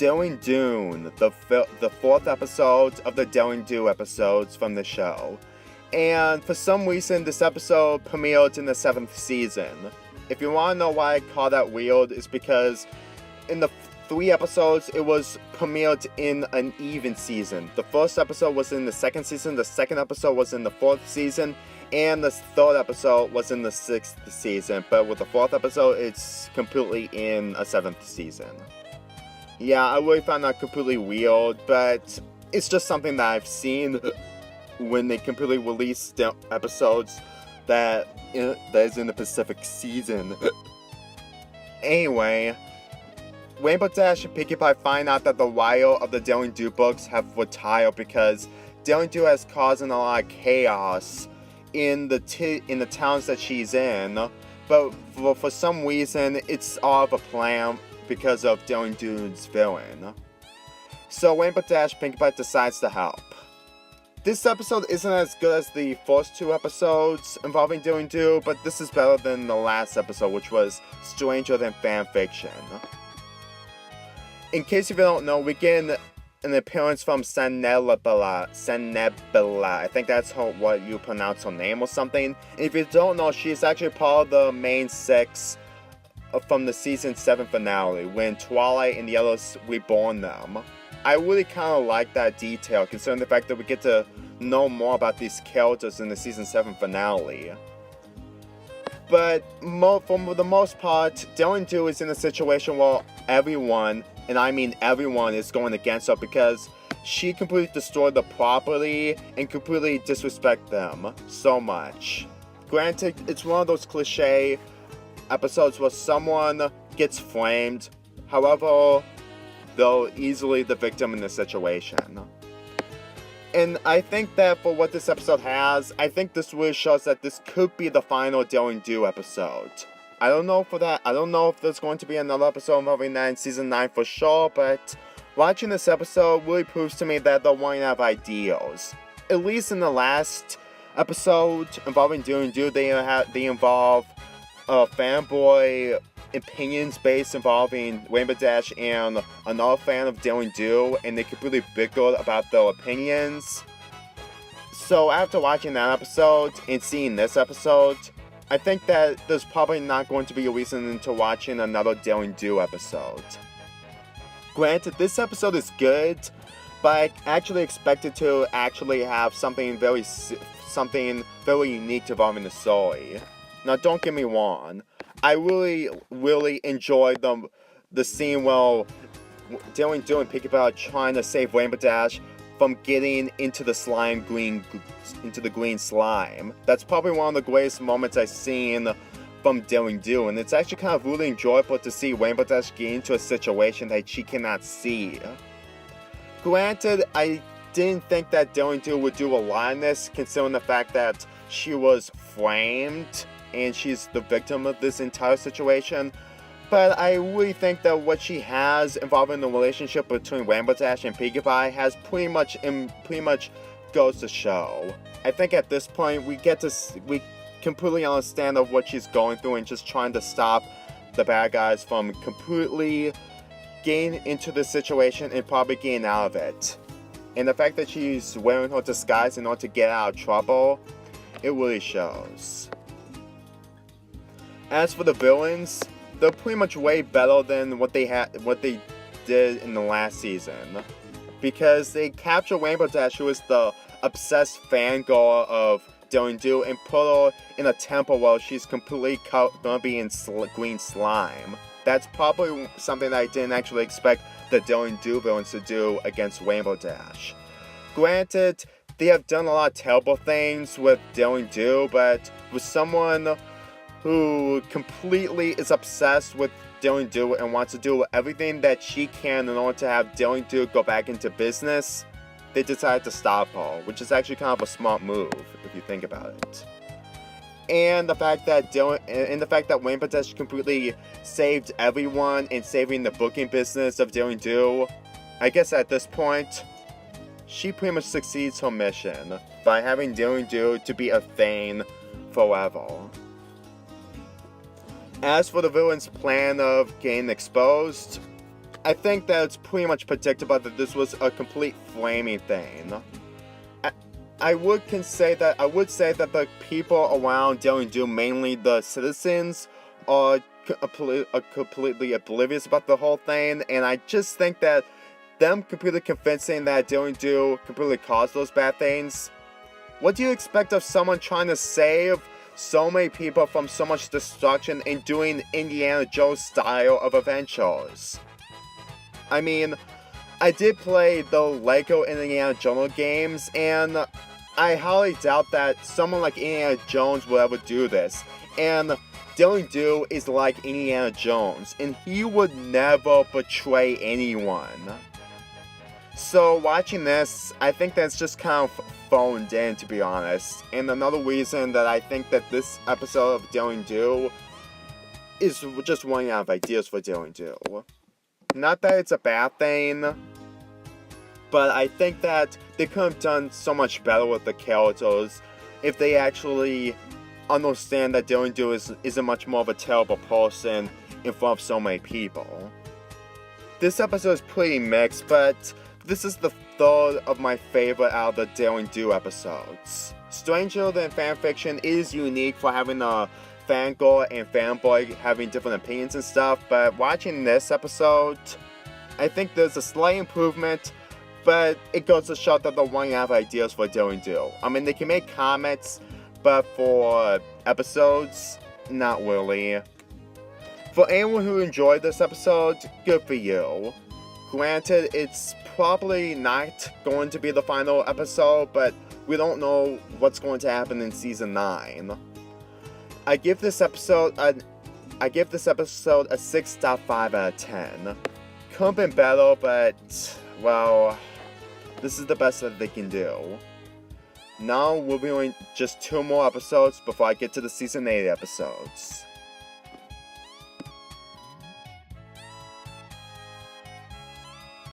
Doing Dune, the fourth episode of the Doing Do episodes from the show. And for some reason, this episode premiered in the 7th season. If you want to know why I call that weird, it's because in the 3 episodes, it was premiered in an even season. The first episode was in the 2nd season, the second episode was in the 4th season, and the 3rd episode was in the 6th season. But with the 4th episode, it's completely in a 7th season. Yeah, I really found that completely weird, but it's just something that I've seen when they completely release episodes that is in the Pacific season. Anyway, Rainbow Dash and Pinkie Pie find out that the writer of the Daring Do books have retired because Daring Do has caused a lot of chaos in the towns that she's in, but for some reason it's all of a plan because of Daring Do's villain. So Rainbow Dash Pinkie Pie decides to help. This episode isn't as good as the first 2 episodes involving Daring Do, but this is better than the last episode, which was Stranger Than Fanfiction. In case you don't know, we get an appearance from Senebula. I think that's what you pronounce her name or something. And if you don't know, she's actually part of the main 6 from the season 7 finale, when Twilight and the others reborn them. I really kind of like that detail, considering the fact that we get to know more about these characters in the season 7 finale. But for the most part, Daring Do is in a situation where everyone, and I mean everyone, is going against her because she completely destroyed the property and completely disrespect them so much. Granted, it's one of those cliche episodes where someone gets framed, however, they're easily the victim in this situation. And I think that for what this episode has, I think this really shows that this could be the final Daring Do episode. I don't know for that. I don't know if there's going to be another episode involving that in season 9 for sure, but watching this episode really proves to me that they're wanting to have ideals. At least in the last episode involving Daring Do, they involve fanboy opinions based involving Rainbow Dash and another fan of Daring Do, and they completely bickered about their opinions. So after watching that episode and seeing this episode, I think that there's probably not going to be a reason to watching another Daring Do episode. Granted, this episode is good, but I actually expected to actually have something very unique involving the story. Now, don't get me wrong. I really enjoyed the scene where Daring Do and Pinkie Pie are trying to save Rainbow Dash from getting into the green slime. That's probably one of the greatest moments I've seen from Daring Do, and it's actually kind of really enjoyable to see Rainbow Dash get into a situation that she cannot see. Granted, I didn't think that Daring Do would do a lot in this, considering the fact that she was framed and she's the victim of this entire situation, but I really think that what she has involving the relationship between Rainbow Dash and Pinkie Pie has pretty much goes to show. I think at this point we completely understand of what she's going through and just trying to stop the bad guys from completely getting into the situation and probably getting out of it. And the fact that she's wearing her disguise in order to get out of trouble, it really shows. As for the villains, they're pretty much way better than what they did in the last season, because they capture Rainbow Dash, who is the obsessed fangirl of Daring Do, and put her in a temple where she's completely gonna be in green slime. That's probably something that I didn't actually expect the Daring Do villains to do against Rainbow Dash. Granted, they have done a lot of terrible things with Daring Do, but with someone who completely is obsessed with Daring Do and wants to do everything that she can in order to have Daring Do go back into business, they decided to stop her, which is actually kind of a smart move if you think about it. And the fact that Rainbow Dash completely saved everyone and saving the booking business of Daring Do, I guess at this point, she pretty much succeeds her mission by having Daring Do to be a thing forever. As for the villain's plan of getting exposed, I think that it's pretty much predictable that this was a complete flaming thing. I would say that the people around Daring Do, mainly the citizens, are completely oblivious about the whole thing, and I just think that them completely convincing that Daring Do completely caused those bad things. What do you expect of someone trying to save so many people from so much destruction and doing Indiana Jones style of adventures? I mean, I did play the Lego Indiana Jones games, and I highly doubt that someone like Indiana Jones will ever do this. And Daring Do is like Indiana Jones, and he would never betray anyone. So watching this, I think that's just kind of phoned in, to be honest. And another reason that I think that this episode of Daring Do is just running out of ideas for Daring Do. Not that it's a bad thing, but I think that they could have done so much better with the characters if they actually understand that Daring Do isn't much more of a terrible person in front of so many people. This episode is pretty mixed, but this is the third of my favorite out of the Daring Do episodes. Stranger Than Fanfiction is unique for having a fangirl and fanboy having different opinions and stuff, but watching this episode, I think there's a slight improvement, but it goes to show that they're running out of ideas for Daring Do. I mean, they can make comments, but for episodes, not really. For anyone who enjoyed this episode, good for you. Granted, it's probably not going to be the final episode, but we don't know what's going to happen in Season 9. I give this episode a 6.5 out of 10. Could have been better, but, well, this is the best that they can do. Now we'll be doing just 2 more episodes before I get to the Season 8 episodes.